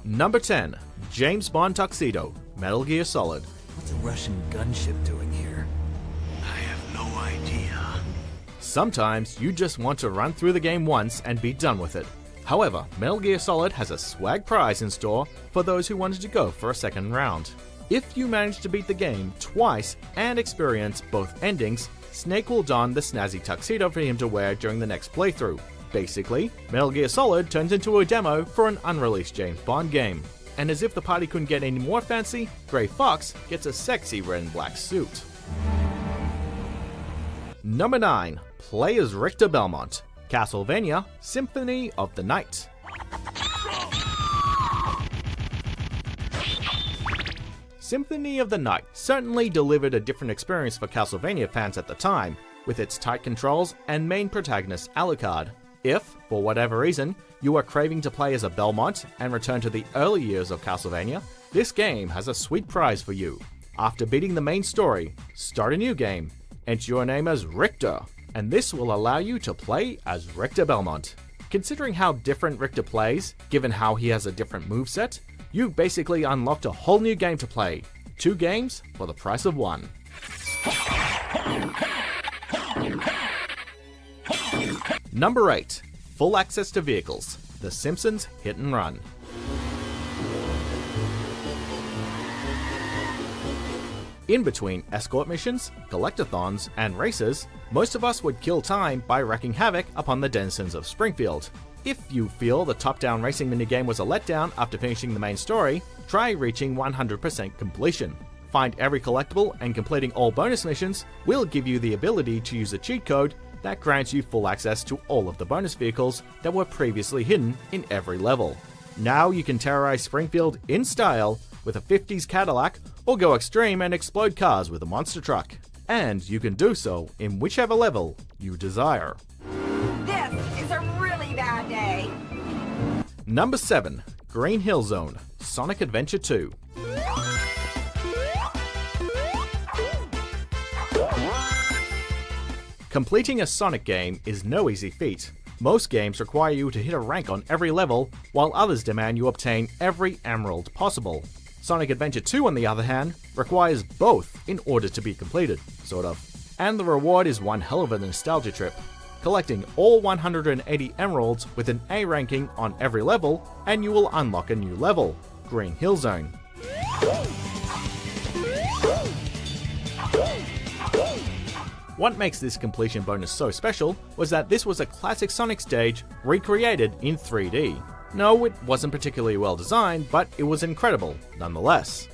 Number 10. James Bond Tuxedo, Metal Gear Solid. What's a Russian gunship doing here? I have no idea. Sometimes you just want to run through the game once and be done with it. However, Metal Gear Solid has a swag prize in store for those who wanted to go for a second round. If you manage to beat the game twice and experience both endings, Snake will don the snazzy tuxedo for him to wear during the next playthrough. Basically, Metal Gear Solid turns into a demo for an unreleased James Bond game. And as if the party couldn't get any more fancy, Grey Fox gets a sexy red and black suit. Number 9. Play as Richter Belmont, Castlevania Symphony of the Night. Symphony of the Night certainly delivered a different experience for Castlevania fans at the time, with its tight controls and main protagonist Alucard. If, for whatever reason, you are craving to play as a Belmont and return to the early years of Castlevania, this game has a sweet prize for you. After beating the main story, start a new game, enter your name as Richter, and this will allow you to play as Richter Belmont. Considering how different Richter plays, given how he has a different moveset, you basically unlocked a whole new game to play. 2 games for the price of 1. Number 8. Full access to vehicles, The Simpsons Hit and Run. In between escort missions, collectathons, and races, most of us would kill time by wreaking havoc upon the denizens of Springfield. If you feel the top-down racing minigame was a letdown after finishing the main story, try reaching 100% completion. Find every collectible and completing all bonus missions will give you the ability to use a cheat code that grants you full access to all of the bonus vehicles that were previously hidden in every level. Now you can terrorize Springfield in style with a 50s Cadillac or go extreme and explode cars with a monster truck. And you can do so in whichever level you desire. This is a really bad day. Number 7. Green Hill Zone, Sonic Adventure 2. Completing a Sonic game is no easy feat. Most games require you to hit a rank on every level, while others demand you obtain every emerald possible. Sonic Adventure 2, on the other hand, requires both in order to be completed, sort of. And the reward is one hell of a nostalgia trip. Collecting all 180 emeralds with an A ranking on every level, and you will unlock a new level, Green Hill Zone. What makes this completion bonus so special was that this was a classic Sonic stage recreated in 3D. No, it wasn't particularly well designed, but it was incredible nonetheless.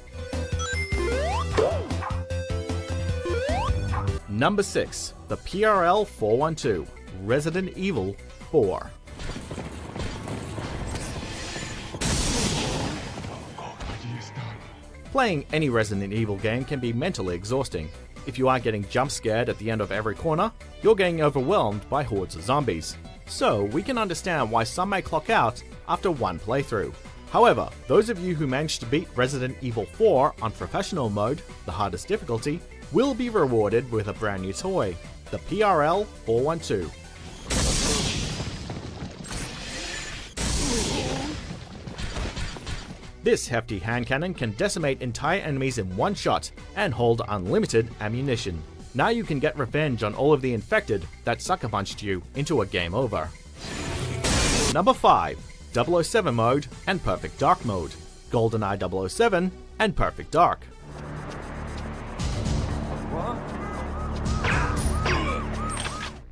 Number 6. The PRL 412, Resident Evil 4. Playing any Resident Evil game can be mentally exhausting. If you aren't getting jump scared at the end of every corner, you're getting overwhelmed by hordes of zombies. So we can understand why some may clock out after one playthrough. However, those of you who managed to beat Resident Evil 4 on Professional mode, the hardest difficulty, will be rewarded with a brand new toy, the PRL 412. This hefty hand cannon can decimate entire enemies in one shot and hold unlimited ammunition. Now you can get revenge on all of the infected that sucker punched you into a game over. Number 5. 007 mode and Perfect Dark mode, GoldenEye 007 and Perfect Dark.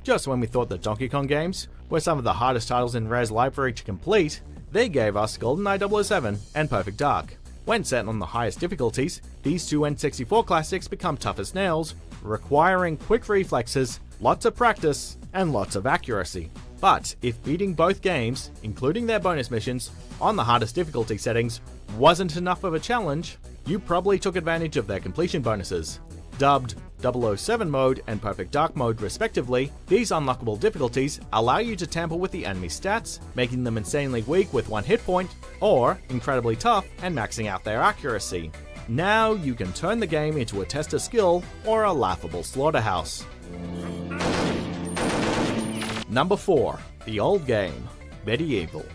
Just when we thought the Donkey Kong games were some of the hardest titles in Rare's library to complete, they gave us GoldenEye 007 and Perfect Dark. When set on the highest difficulties, these two N64 classics become tough as nails, requiring quick reflexes, lots of practice, and lots of accuracy. But if beating both games, including their bonus missions, on the hardest difficulty settings wasn't enough of a challenge, you probably took advantage of their completion bonuses. Dubbed 007 mode and Perfect Dark mode respectively, these unlockable difficulties allow you to tamper with the enemy stats, making them insanely weak with 1 hit point, or incredibly tough and maxing out their accuracy. Now you can turn the game into a test of skill or a laughable slaughterhouse. Number 4. The Old Game, Medieval.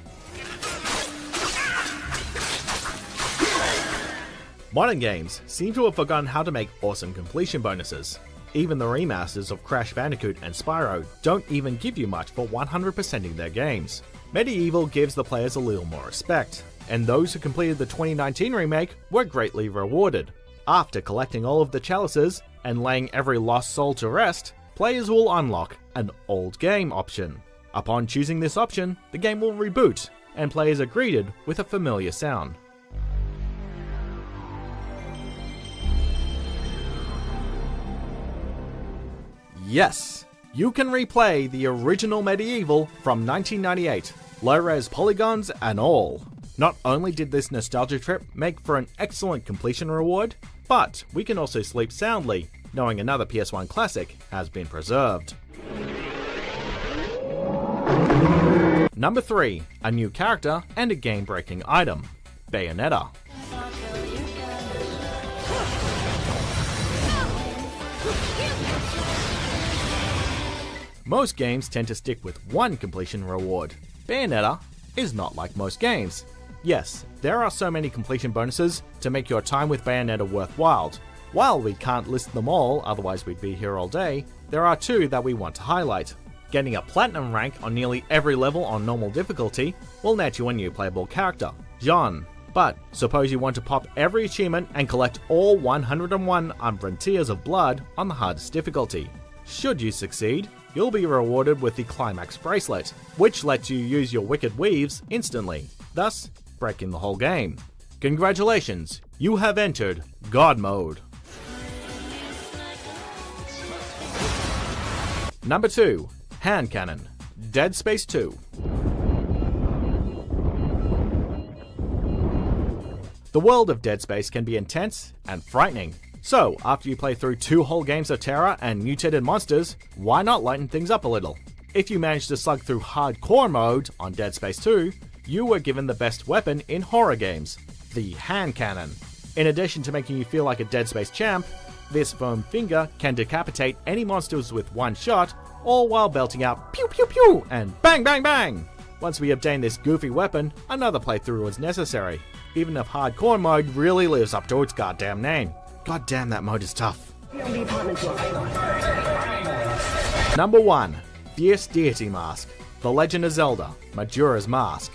Modern games seem to have forgotten how to make awesome completion bonuses. Even the remasters of Crash Bandicoot and Spyro don't even give you much for 100%ing their games. Medieval gives the players a little more respect, and those who completed the 2019 remake were greatly rewarded. After collecting all of the chalices and laying every lost soul to rest, players will unlock an old game option. Upon choosing this option, the game will reboot, and players are greeted with a familiar sound. Yes, you can replay the original Medieval from 1998, low-res polygons and all. Not only did this nostalgia trip make for an excellent completion reward, but we can also sleep soundly, knowing another PS1 classic has been preserved. Number 3, a new character and a game-breaking item, Bayonetta. Most games tend to stick with one completion reward. Bayonetta is not like most games. Yes, there are so many completion bonuses to make your time with Bayonetta worthwhile. While we can't list them all, otherwise we'd be here all day, there are two that we want to highlight. Getting a platinum rank on nearly every level on normal difficulty will net you a new playable character, Jean. But suppose you want to pop every achievement and collect all 101 Umbran Tears of Blood on the hardest difficulty. Should you succeed, you'll be rewarded with the Climax Bracelet, which lets you use your Wicked Weaves instantly, thus breaking the whole game. Congratulations, you have entered God Mode. Number 2, Hand Cannon, Dead Space 2. The world of Dead Space can be intense and frightening. So, after you play through 2 whole games of terror and mutated monsters, why not lighten things up a little? If you managed to slug through hardcore mode on Dead Space 2, you were given the best weapon in horror games, the hand cannon. In addition to making you feel like a Dead Space champ, this foam finger can decapitate any monsters with one shot, all while belting out pew pew pew and bang bang bang! Once we obtained this goofy weapon, another playthrough was necessary, even if hardcore mode really lives up to its goddamn name. God damn, that mode is tough. Number 1, Fierce Deity Mask, The Legend of Zelda, Majora's Mask.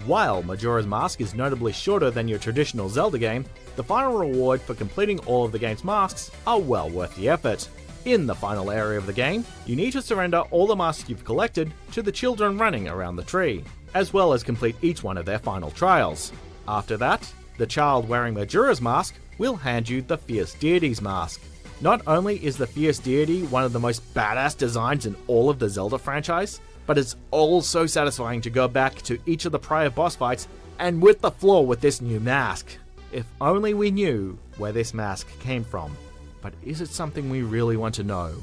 While Majora's Mask is notably shorter than your traditional Zelda game, the final reward for completing all of the game's masks are well worth the effort. In the final area of the game, you need to surrender all the masks you've collected to the children running around the tree, as well as complete each one of their final trials. After that, the child wearing Majora's Mask will hand you the Fierce Deity's Mask. Not only is the Fierce Deity one of the most badass designs in all of the Zelda franchise, but it's also satisfying to go back to each of the prior boss fights and whip the floor with this new mask. If only we knew where this mask came from. But is it something we really want to know?